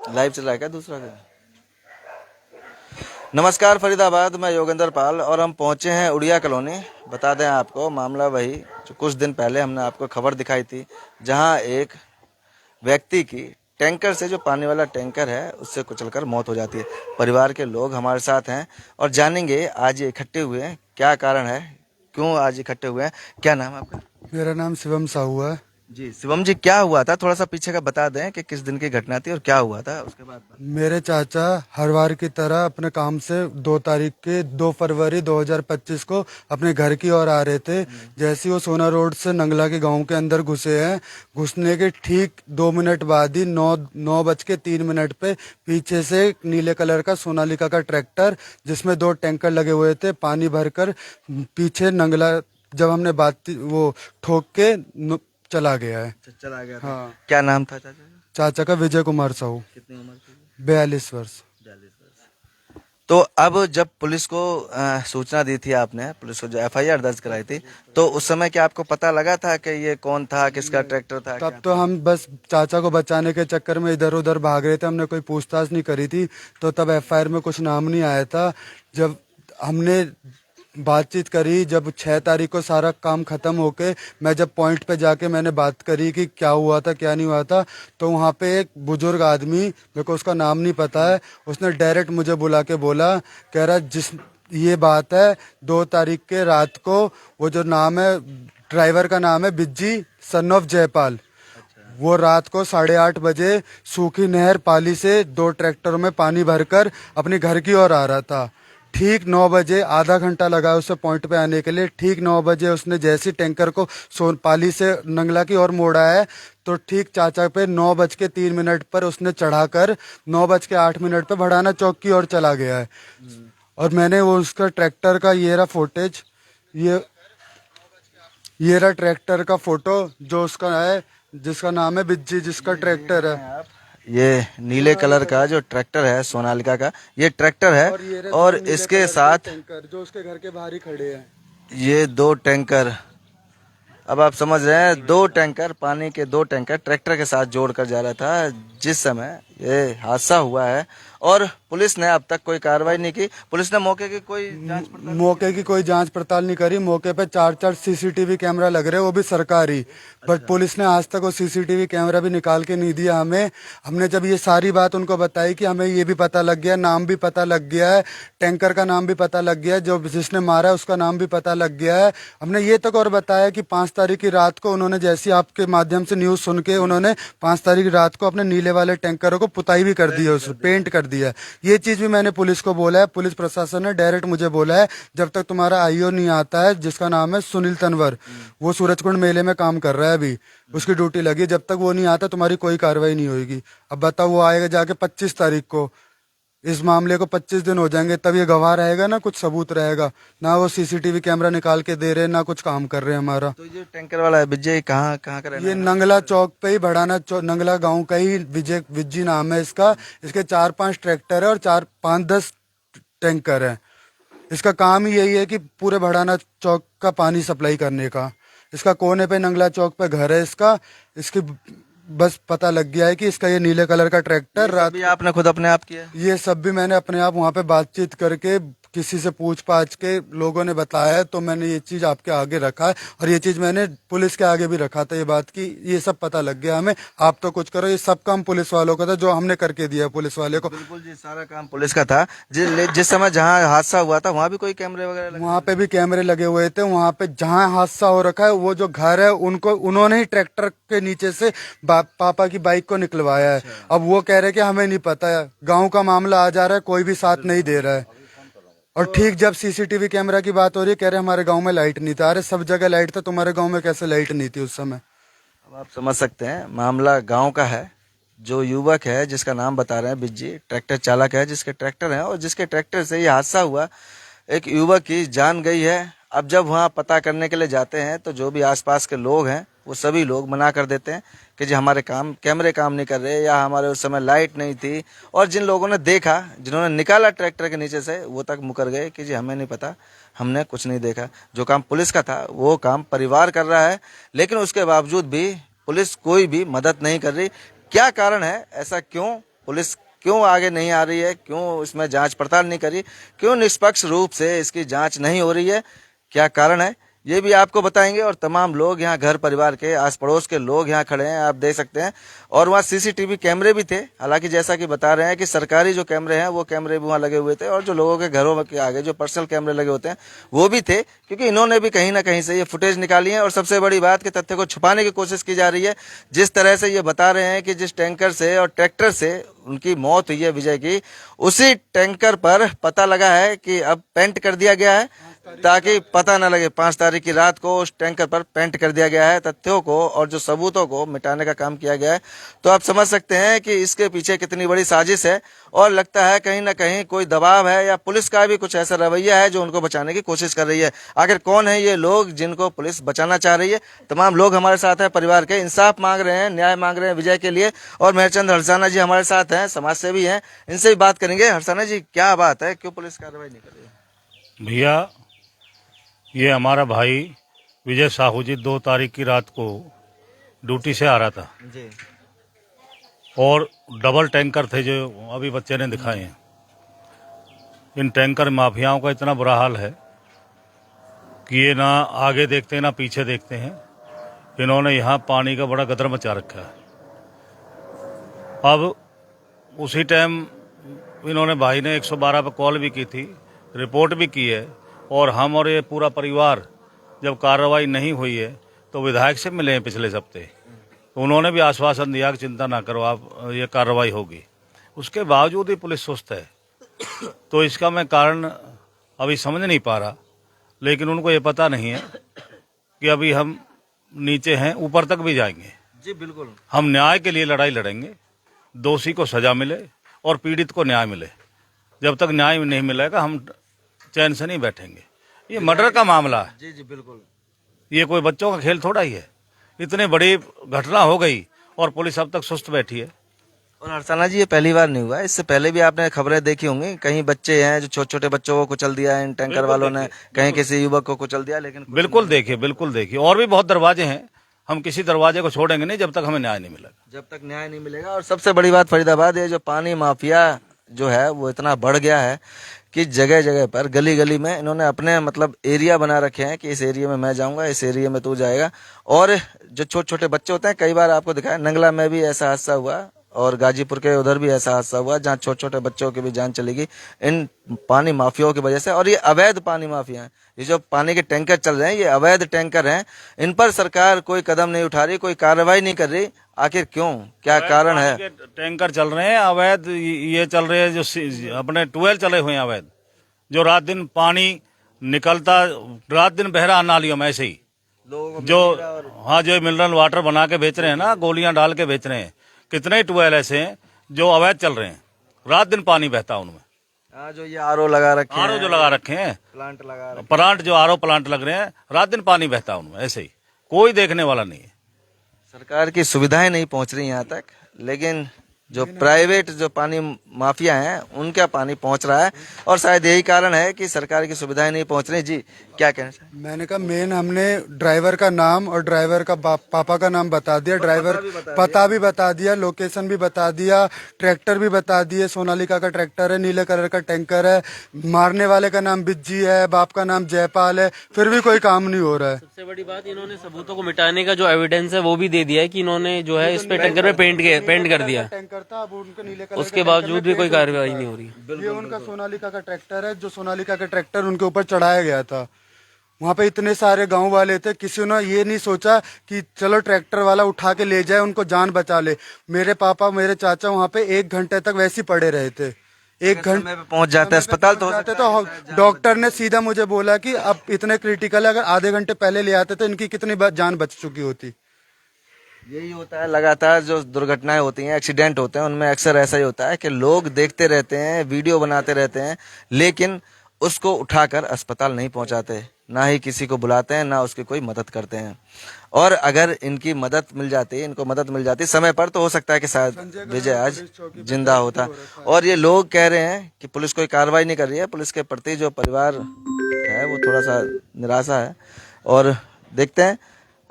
Live चल रहा है क्या दूसरा का? नमस्कार फरीदाबाद, मैं योगेंद्र पाल और हम पहुंचे हैं उड़िया कॉलोनी। बता दें आपको, मामला वही जो कुछ दिन पहले हमने आपको खबर दिखाई थी, जहां एक व्यक्ति की टैंकर से, जो पानी वाला टैंकर है, उससे कुचलकर मौत हो जाती है। परिवार के लोग हमारे साथ हैं और जानेंगे आज ये इकट्ठे हुए हैं, क्या कारण है, क्यों आज इकट्ठे हुए हैं। क्या नाम है आपका? मेरा नाम शिवम साहू है। जी शिवम जी, क्या हुआ था, थोड़ा सा पीछे का बता दें कि किस दिन की घटना थी और क्या हुआ था, उसके बाद मेरे चाचा हर बार की तरह अपने काम से 2 तारीख के 2 फरवरी 2025 को अपने घर की ओर आ रहे थे। जैसे ही वो सोना रोड से नंगला के गांव के अंदर घुसे हैं, घुसने के ठीक 2 मिनट बाद ही 9:03 पे पीछे से एक नीले कलर का सोनालिका का ट्रैक्टर, जिसमें 2 टैंकर लगे हुए थे, पानी भरकर पीछे नंगला, जब हमने बात वो ठोक के चला गया है। चला गया था। हाँ। क्या नाम था चाचा का? चाचा का विजय कुमार साहू, कितनी उम्र थी? 42 वर्ष। 42 वर्ष। तो अब जब पुलिस को सूचना दी थी आपने, पुलिस को जो एफआईआर दर्ज कराई थी, तो उस समय क्या आपको पता लगा था कि ये कौन था, किसका ट्रैक्टर था? तब तो हम बस चाचा को बचाने के चक्कर में इधर उधर भाग रहे थे, हमने कोई पूछताछ नहीं करी थी। तो तब एफआईआर में कुछ नाम नहीं आया था। जब हमने बातचीत करी, जब 6 तारीख को सारा काम खत्म होके मैं जब पॉइंट पे जाके मैंने बात करी कि क्या हुआ था क्या नहीं हुआ था, तो वहाँ पे एक बुजुर्ग आदमी, मेरे को उसका नाम नहीं पता है, उसने डायरेक्ट मुझे बुला के बोला, कह रहा जिस ये बात है 2 तारीख के रात को, वो जो नाम है ड्राइवर का नाम है बिज्जी सन ऑफ जयपाल, वो रात को 8:30 बजे सूखी नहर पाली से 2 ट्रैक्टरों में पानी भरकर अपने घर की ओर आ रहा था। ठीक 9 बजे, आधा घंटा लगा उसे पॉइंट पे आने के लिए। ठीक 9 बजे उसने जैसे टैंकर को सोन पाली से नंगला की ओर मोड़ा है, तो ठीक चाचा पे 9:03 पर उसने चढ़ाकर 9:08 पे भड़ाना चौक की ओर चला गया है। और मैंने वो उसका ट्रैक्टर का ये रहा फुटेज, ये रहा ट्रैक्टर का फोटो, जो उसका है, जिसका नाम है बिज्जी, जिसका ट्रैक्टर है। ये नीले कलर का जो ट्रैक्टर है सोनालिका का, ये ट्रैक्टर है। और ये रहे और 2 नीले इसके कलर के साथ टैंकर जो उसके घर के बाहर ही खड़े हैं। ये 2 टैंकर, अब आप समझ रहे हैं, 2 टैंकर, पानी के 2 टैंकर ट्रैक्टर के साथ जोड़कर जा रहा था जिस समय ये हादसा हुआ है। और पुलिस ने अब तक कोई कार्रवाई नहीं की। पुलिस ने मौके की कोई जांच पड़ताल नहीं करी। मौके पे 4 सीसीटीवी कैमरा लग रहे, वो भी सरकारी। बट पुलिस ने आज तक वो सीसीटीवी कैमरा भी निकाल के नहीं दिया हमें। हमने जब ये सारी बात उनको बताई कि हमें ये भी पता लग गया, नाम भी पता लग गया है, टैंकर का नाम भी पता लग गया है, जो जिसने मारा है उसका नाम भी पता लग गया है। हमने ये तक और बताया कि 5 तारीख की रात को उन्होंने, जैसी आपके माध्यम से न्यूज सुन के, उन्होंने 5 तारीख की रात को अपने नीले वाले टैंकरों को पुताई भी कर दी है, उस पेंट कर दिया है। ये चीज भी मैंने पुलिस को बोला है। पुलिस प्रशासन ने डायरेक्ट मुझे बोला है, जब तक तुम्हारा आईओ नहीं आता है, जिसका नाम है सुनील तनवर, वो सूरजकुंड मेले में काम कर रहा है अभी, उसकी ड्यूटी लगी, जब तक वो नहीं आता तुम्हारी कोई कार्रवाई नहीं होगी। अब बताओ, वो आएगा जाके 25 तारीख को, इस मामले को 25 दिन हो जाएंगे, तब ये गवाह रहेगा ना, कुछ सबूत रहेगा ना। वो सीसीटीवी कैमरा निकाल के दे रहे, ना कुछ काम कर रहे हैं हमारा। तो ये टैंकर वाला है विजय, कहाँ कहाँ का रहने ये वाला है? नंगला चौक पे ही, भड़ाना नंगला गांव का ही विजय विज्जी नाम है इसका। इसके 4-5 ट्रैक्टर है और 4-5-10 टैंकर है। इसका काम ही यही है कि पूरे भड़ाना चौक का पानी सप्लाई करने का। इसका कोने पे नंगला चौक पे घर है इसका। इसकी बस पता लग गया है कि इसका ये नीले कलर का ट्रैक्टर रात भी आपने खुद अपने आप किया? ये सब भी मैंने अपने आप वहाँ पे बातचीत करके, किसी से पूछ पाछ के लोगों ने बताया है, तो मैंने ये चीज आपके आगे रखा है। और ये चीज मैंने पुलिस के आगे भी रखा था, ये बात की ये सब पता लग गया हमें, आप तो कुछ करो। ये सब काम पुलिस वालों का था, जो हमने करके दिया पुलिस वाले को। बिल्कुल जी, सारा काम पुलिस का था। जिस समय जहाँ हादसा हुआ था वहाँ भी कोई कैमरे वगैरह लगे? वहाँ पे भी कैमरे लगे हुए थे। वहाँ पे जहाँ हादसा हो रखा है, वो जो घर है, उनको उन्होंने ही ट्रैक्टर के नीचे से पापा की बाइक को निकलवाया है। अब वो कह रहे कि हमें नहीं पता है, गाँव का मामला आ जा रहा है, कोई भी साथ नहीं दे रहा है। और ठीक जब सीसीटीवी कैमरा की बात हो रही है, कह रहे हमारे गांव में लाइट नहीं था। अरे सब जगह लाइट था, तुम्हारे गांव में कैसे लाइट नहीं थी उस समय? अब आप समझ सकते हैं, मामला गांव का है। जो युवक है जिसका नाम बता रहे हैं बिज्जी, ट्रैक्टर चालक है, जिसके ट्रैक्टर है और जिसके ट्रैक्टर से ये हादसा हुआ, एक युवक की जान गई है। अब जब वहाँ पता करने के लिए जाते हैं तो जो भी आसपास के लोग हैं वो सभी लोग मना कर देते हैं कि जी हमारे कैमरे काम नहीं कर रहे, या हमारे उस समय लाइट नहीं थी। और जिन लोगों ने देखा, जिन्होंने निकाला ट्रैक्टर के नीचे से, वो तक मुकर गए कि जी हमें नहीं पता, हमने कुछ नहीं देखा। जो काम पुलिस का था वो काम परिवार कर रहा है, लेकिन उसके बावजूद भी पुलिस कोई भी मदद नहीं कर रही। क्या कारण है, ऐसा क्यों, पुलिस क्यों आगे नहीं आ रही है, क्यों इसमें जांच पड़ताल नहीं करी, क्यों निष्पक्ष रूप से इसकी जांच नहीं हो रही है, क्या कारण है, ये भी आपको बताएंगे। और तमाम लोग यहाँ घर परिवार के आस पड़ोस के लोग यहाँ खड़े हैं, आप देख सकते हैं। और वहाँ सीसीटीवी कैमरे भी थे, हालांकि जैसा कि बता रहे हैं कि सरकारी जो कैमरे हैं वो कैमरे भी वहाँ लगे हुए थे, और जो लोगों के घरों के आगे जो पर्सनल कैमरे लगे होते हैं वो भी थे, क्योंकि इन्होंने भी कहीं ना कहीं से ये फुटेज निकाली है। और सबसे बड़ी बात कि तथ्य को छुपाने की कोशिश की जा रही है। जिस तरह से ये बता रहे हैं कि जिस टैंकर से और ट्रैक्टर से उनकी मौत हुई है विजय की, उसी टैंकर पर पता लगा है कि अब पेंट कर दिया गया है ताकि पता न लगे। 5 तारीख की रात को उस टैंकर पर पेंट कर दिया गया है। तथ्यों को और जो सबूतों को मिटाने का काम किया गया है। तो आप समझ सकते हैं कि इसके पीछे कितनी बड़ी साजिश है, और लगता है कहीं ना कहीं कोई दबाव है या पुलिस का भी कुछ ऐसा रवैया है जो उनको बचाने की कोशिश कर रही है। आखिर कौन है ये लोग जिनको पुलिस बचाना चाह रही है? तमाम लोग हमारे साथ हैं, परिवार के इंसाफ मांग रहे हैं, न्याय मांग रहे हैं विजय के लिए। और मेहरचंद हरसाना जी हमारे साथ हैं, समाज सेवी हैं, इनसे भी बात करेंगे। हरसाना जी, क्या बात है, क्यों पुलिस कार्रवाई नहीं कर रही है? भैया, ये हमारा भाई विजय साहू जी 2 तारीख की रात को ड्यूटी से आ रहा था जी। और डबल टैंकर थे जो अभी बच्चे ने दिखाए हैं। इन टैंकर माफियाओं का इतना बुरा हाल है कि ये ना आगे देखते हैं ना पीछे देखते हैं। इन्होंने यहाँ पानी का बड़ा गदर मचा रखा है। अब उसी टाइम इन्होंने भाई ने 112 पर कॉल भी की थी, रिपोर्ट भी की है, और हम और ये पूरा परिवार जब कार्रवाई नहीं हुई है तो विधायक से मिले हैं पिछले हफ्ते। तो उन्होंने भी आश्वासन दिया कि चिंता ना करो आप, ये कार्रवाई होगी। उसके बावजूद ही पुलिस सुस्त है। तो इसका मैं कारण अभी समझ नहीं पा रहा, लेकिन उनको ये पता नहीं है कि अभी हम नीचे हैं, ऊपर तक भी जाएंगे। जी बिल्कुल, हम न्याय के लिए लड़ाई लड़ेंगे, दोषी को सजा मिले और पीड़ित को न्याय मिले। जब तक न्याय नहीं मिलेगा हम चैन से नहीं बैठेंगे। ये मर्डर का मामला है। जी जी बिल्कुल, ये कोई बच्चों का खेल थोड़ा ही है। इतनी बड़ी घटना हो गई और पुलिस अब तक सुस्त बैठी है। और हरसाना जी, ये पहली बार नहीं हुआ है, इससे पहले भी आपने खबरें देखी होंगी। कहीं बच्चे हैं जो छोटे छोटे बच्चों को कुचल दिया इन टैंकर वालों ने, कहीं किसी युवक को कुचल दिया, लेकिन बिल्कुल देखिए और भी बहुत दरवाजे हैं। हम किसी दरवाजे को छोड़ेंगे नहीं जब तक हमें न्याय नहीं मिलेगा। जब तक न्याय नहीं मिलेगा। और सबसे बड़ी बात फरीदाबाद, ये जो पानी माफिया जो है वो इतना बढ़ गया है कि जगह जगह पर गली गली में इन्होंने अपने मतलब एरिया बना रखे हैं कि इस एरिया में मैं जाऊंगा, इस एरिया में तू जाएगा। और जो छोटे छोटे बच्चे होते हैं, कई बार आपको दिखाया नंगला में भी ऐसा हादसा हुआ और गाजीपुर के उधर भी ऐसा हादसा हुआ जहाँ छोटे छोटे बच्चों की भी जान चली गई इन पानी माफियाओं की वजह से। और ये अवैध पानी माफिया हैं, ये जो पानी के टैंकर चल रहे हैं ये अवैध टैंकर हैं। इन पर सरकार कोई कदम नहीं उठा रही, कोई कार्रवाई नहीं कर रही। आखिर क्यों, क्या कारण है? टैंकर चल रहे हैं अवैध, ये चल रहे हैं जो अपने ट्यूबवेल चले हुए हैं अवैध, जो रात दिन पानी निकलता, रात दिन बह रहा नालियों में ऐसे ही। जो हाँ, जो मिनरल वाटर बना के बेच रहे हैं ना, गोलियां डाल के बेच रहे हैं। कितने ट्यूबवेल ऐसे हैं जो अवैध चल रहे हैं, रात दिन पानी बहता उनमें। जो ये आरओ लगा रखे हैं, आरओ जो लगा रखे हैं, प्लांट जो आरओ प्लांट लग रहे हैं, रात दिन पानी बहता उनमें ऐसे ही, कोई देखने वाला नहीं है। सरकार की सुविधाएं नहीं पहुंच रही यहाँ तक, लेकिन जो प्राइवेट जो पानी माफिया हैं उनका पानी पहुंच रहा है। और शायद यही कारण है कि सरकार की सुविधाएं नहीं पहुंच रही। जी, क्या कहना चाहिए? मैंने कहा मेन हमने ड्राइवर का नाम और ड्राइवर का पापा का नाम बता दिया, ड्राइवर पता भी बता दिया, लोकेशन भी बता दिया, ट्रैक्टर भी बता दिए। सोनालिका का ट्रैक्टर है, नीले कलर का टैंकर है, मारने वाले का नाम बिज्जी है, बाप का नाम जयपाल है, फिर भी कोई काम नहीं हो रहा है। सबसे बड़ी बात, इन्होंने सबूतों को मिटाने का जो एविडेंस है वो भी दे दिया है कि इन्होंने जो है इस पे टैंकर पे पेंट कर दिया। टैंकर था, अब उनके नीले कलर उसके बावजूद भी कोई कार्रवाई नहीं हो रही। ये उनका सोनालिका का ट्रैक्टर है, जो सोनालिका का ट्रैक्टर उनके ऊपर चढ़ाया गया था। वहाँ पे इतने सारे गांव वाले थे, किसी ने ये नहीं सोचा कि चलो ट्रैक्टर वाला उठा के ले जाए, उनको जान बचा ले। मेरे पापा, मेरे चाचा वहाँ पे 1 घंटे तक वैसे ही पड़े रहे थे। 1 घंटे पहुंच जाते अस्पताल तो डॉक्टर ने सीधा मुझे बोला कि अब इतने क्रिटिकल है, अगर आधे घंटे पहले ले आते तो इनकी कितनी जान बच चुकी होती। यही होता है, लगातार जो दुर्घटनाएं होती हैं, एक्सीडेंट होते हैं, उनमें अक्सर ऐसा ही होता है कि लोग देखते रहते हैं, वीडियो बनाते रहते हैं, लेकिन उसको उठाकर अस्पताल नहीं पहुंचाते, ना ही किसी को बुलाते हैं, ना उसकी कोई मदद करते हैं। और अगर इनकी मदद मिल जाती, इनको मदद मिल जाती समय पर, तो हो सकता है कि शायद विजय आज जिंदा होता। और ये लोग कह रहे हैं कि पुलिस कोई कार्रवाई नहीं कर रही है। पुलिस के प्रति जो परिवार है वो थोड़ा सा निराशा है। और देखते हैं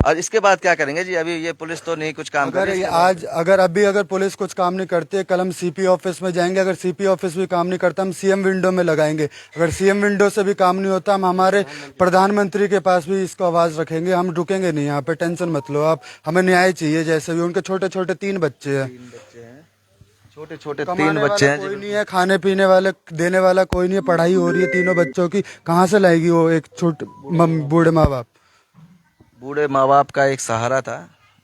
और इसके बाद क्या करेंगे जी? अभी ये पुलिस तो नहीं कुछ काम कर अगर रही है। आज अगर पुलिस कुछ काम नहीं करती है, कल हम सीपी ऑफिस में जाएंगे। अगर सीपी ऑफिस भी काम नहीं करता, हम सीएम विंडो में लगाएंगे। अगर सीएम विंडो से भी काम नहीं होता, हम हमारे प्रधानमंत्री के पास भी इसको आवाज रखेंगे। हम रुकेंगे नहीं यहाँ पे, टेंशन मत लो आप। हमें न्याय चाहिए। जैसे भी उनके छोटे छोटे 3 बच्चे हैं, छोटे छोटे 3 कमाने बच्चे वाला हैं कोई नहीं है, खाने पीने वाले देने वाला कोई नहीं है, पढ़ाई हो रही है तीनों बच्चों की। कहाँ से लाएगी वो एक छोटे बूढ़े माँ बाप? बूढ़े माँ बाप का एक सहारा था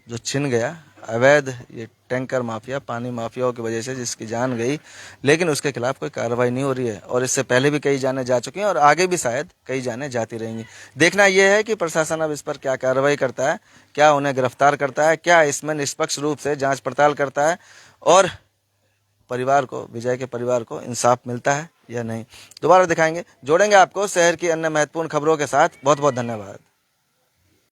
जो छिन गया। अवैध ये टैंकर माफिया, पानी माफियाओं की वजह से जिसकी जान गई, लेकिन उसके खिलाफ कोई कार्रवाई नहीं हो रही है। और इससे पहले भी कई जानें जा चुकी हैं और आगे भी शायद कई जानें जाती रहेंगी। देखना यह है कि प्रशासन अब इस पर क्या कार्रवाई करता है, क्या उन्हें गिरफ्तार करता है, क्या इसमें निष्पक्ष रूप से जांच पड़ताल करता है और परिवार को, विजय के परिवार को इंसाफ मिलता है या नहीं। दोबारा दिखाएंगे, जोड़ेंगे आपको शहर की अन्य महत्वपूर्ण खबरों के साथ। बहुत बहुत धन्यवाद।